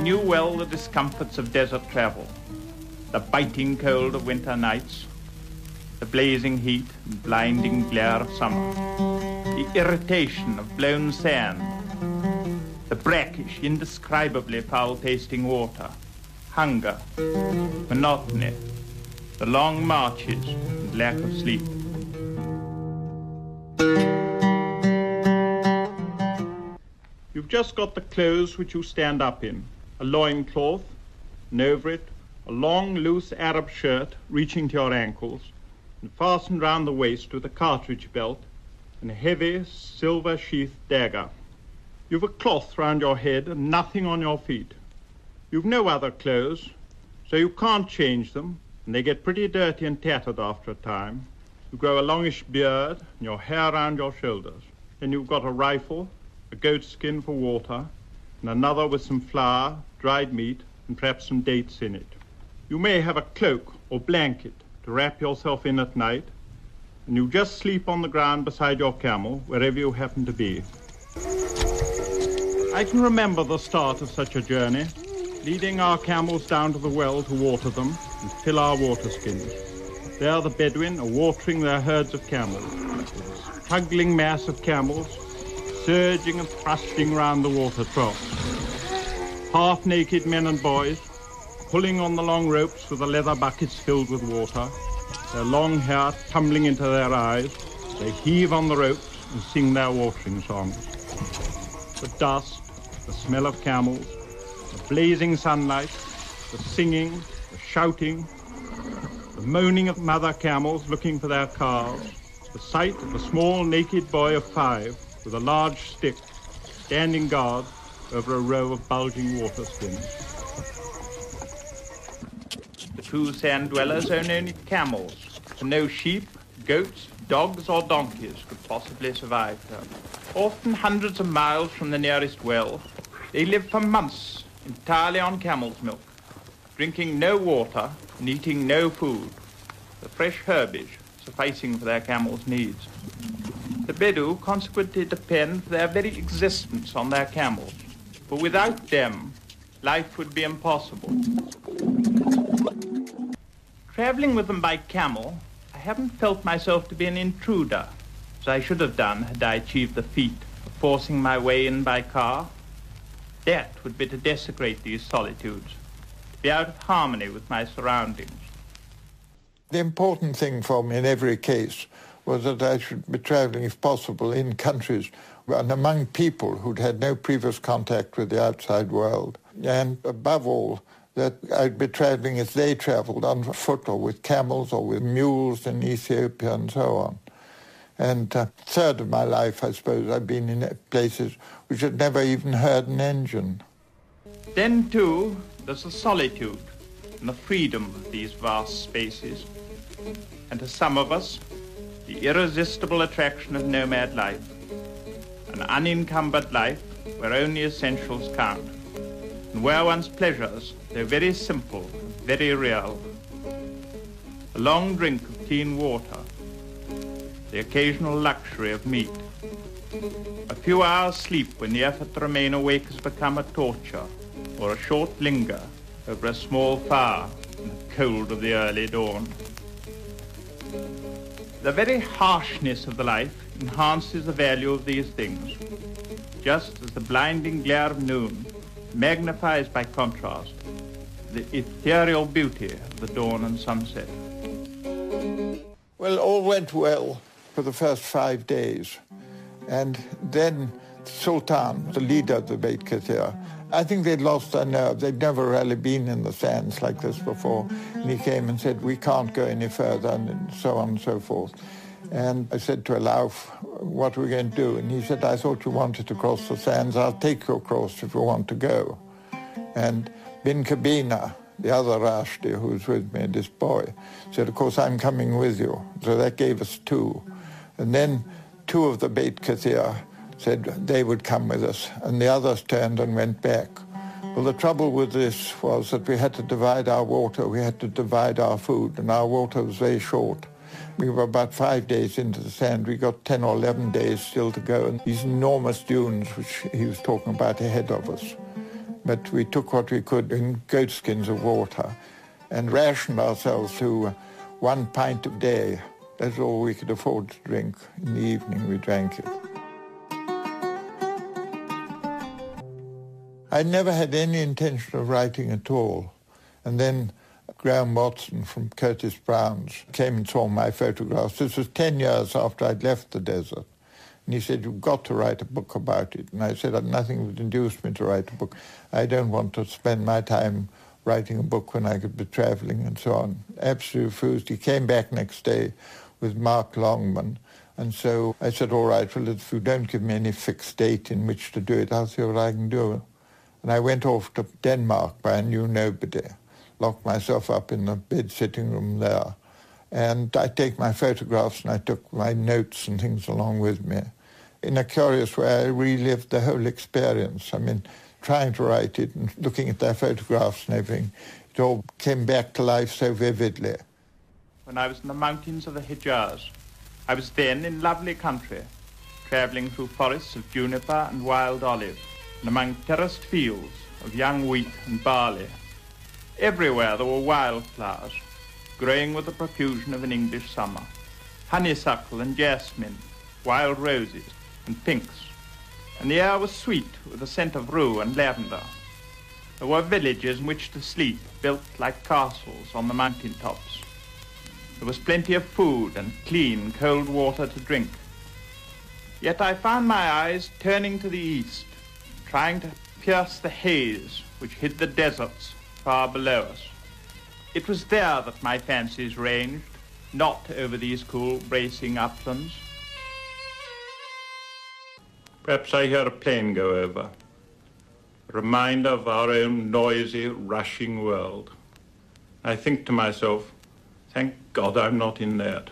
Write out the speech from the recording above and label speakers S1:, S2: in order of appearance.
S1: knew well the discomforts of desert travel, the biting cold of winter nights, the blazing heat and blinding glare of summer, the irritation of blown sand, the brackish, indescribably foul-tasting water, hunger, monotony, the long marches and lack of sleep. You've just got the clothes which you stand up in, a loincloth, and over it a long, loose Arab shirt reaching to your ankles, and fastened round the waist with a cartridge belt and a heavy, silver-sheathed dagger. You've a cloth round your head and nothing on your feet. You've no other clothes, so you can't change them, and they get pretty dirty and tattered after a time. You grow a longish beard and your hair round your shoulders. Then you've got a rifle, a goat skin for water, and another with some flour, dried meat, and perhaps some dates in it. You may have a cloak or blanket to wrap yourself in at night, and you just sleep on the ground beside your camel, wherever you happen to be. I can remember the start of such a journey, leading our camels down to the well to water them and fill our water skins. There the Bedouin are watering their herds of camels, a struggling mass of camels, surging and thrusting round the water troughs. Half-naked men and boys, pulling on the long ropes with the leather buckets filled with water, their long hair tumbling into their eyes, they heave on the ropes and sing their watering songs. The dust, the smell of camels, the blazing sunlight, the singing, the shouting, the moaning of mother camels looking for their calves, the sight of a small naked boy of 5 with a large stick standing guard over a row of bulging water skins. The true sand dwellers own only camels, and no sheep, goats, dogs or donkeys could possibly survive here. Often hundreds of miles from the nearest well, they live for months entirely on camel's milk, drinking no water and eating no food, the fresh herbage sufficing for their camels' needs. The Bedou consequently depend for their very existence on their camels, for without them, life would be impossible. Traveling with them by camel, I haven't felt myself to be an intruder, as I should have done had I achieved the feat of forcing my way in by car. That would be to desecrate these solitudes, to be out of harmony with my surroundings.
S2: The important thing for me in every case was that I should be traveling, if possible, in countries and among people who'd had no previous contact with the outside world. And above all, that I'd be traveling as they traveled, on foot or with camels or with mules in Ethiopia and so on. And a third of my life, I suppose, I've been in places which had never even heard an engine.
S1: Then, too, there's the solitude and the freedom of these vast spaces. And to some of us, the irresistible attraction of nomad life, an unencumbered life where only essentials count, and where one's pleasures, though very simple, very real. A long drink of clean water, the occasional luxury of meat, a few hours sleep when the effort to remain awake has become a torture, or a short linger over a small fire in the cold of the early dawn. The very harshness of the life enhances the value of these things, just as the blinding glare of noon magnifies by contrast the ethereal beauty of the dawn and sunset.
S2: Well, all went well for the first 5 days. And then Sultan, the leader of the Beit Kathir, I think they'd lost their nerve. They'd never really been in the sands like this before. And he came and said, we can't go any further, and so on and so forth. And I said to Alauf, what are we going to do? And he said, I thought you wanted to cross the sands. I'll take you across if you want to go. And Bin Kabina, the other Rashdi who was with me, this boy, said, of course, I'm coming with you. So that gave us 2. And then 2 of the Beit Kathir said they would come with us, and the others turned and went back. Well, the trouble with this was that we had to divide our water, we had to divide our food, and our water was very short. We were about 5 days into the sand. We got 10 or 11 days still to go, and these enormous dunes which he was talking about ahead of us. but we took what we could in goat skins of water and rationed ourselves to 1 pint a day. That's all we could afford to drink. In the evening we drank it. I never had any intention of writing at all. And then Graham Watson from Curtis Brown's came and saw my photographs. This was 10 years after I'd left the desert. And he said, "You've got to write a book about it." And I said, "Nothing would induce me to write a book. I don't want to spend my time writing a book when I could be travelling," and so on. Absolutely refused. He came back next day with Mark Longman. And so I said, "All right, well, if you don't give me any fixed date in which to do it, I'll see what I can do." And I went off to Denmark by I knew nobody, locked myself up in the bed sitting room there. And I take my photographs and I took my notes and things along with me. In a curious way, I relived the whole experience. I mean, trying to write it and looking at their photographs and everything, it all came back to life so vividly.
S1: When I was in the mountains of the Hejaz, I was then in lovely country, travelling through forests of juniper and wild olive, and among terraced fields of young wheat and barley. Everywhere there were wildflowers, growing with the profusion of an English summer. Honeysuckle and jasmine, wild roses and pinks. And the air was sweet with the scent of rue and lavender. There were villages in which to sleep, built like castles on the mountain tops. There was plenty of food and clean, cold water to drink. Yet I found my eyes turning to the east, trying to pierce the haze which hid the deserts far below us. It was there that my fancies ranged, not over these cool, bracing uplands. Perhaps I hear a plane go over, a reminder of our own noisy, rushing world. I think to myself, thank God I'm not in that.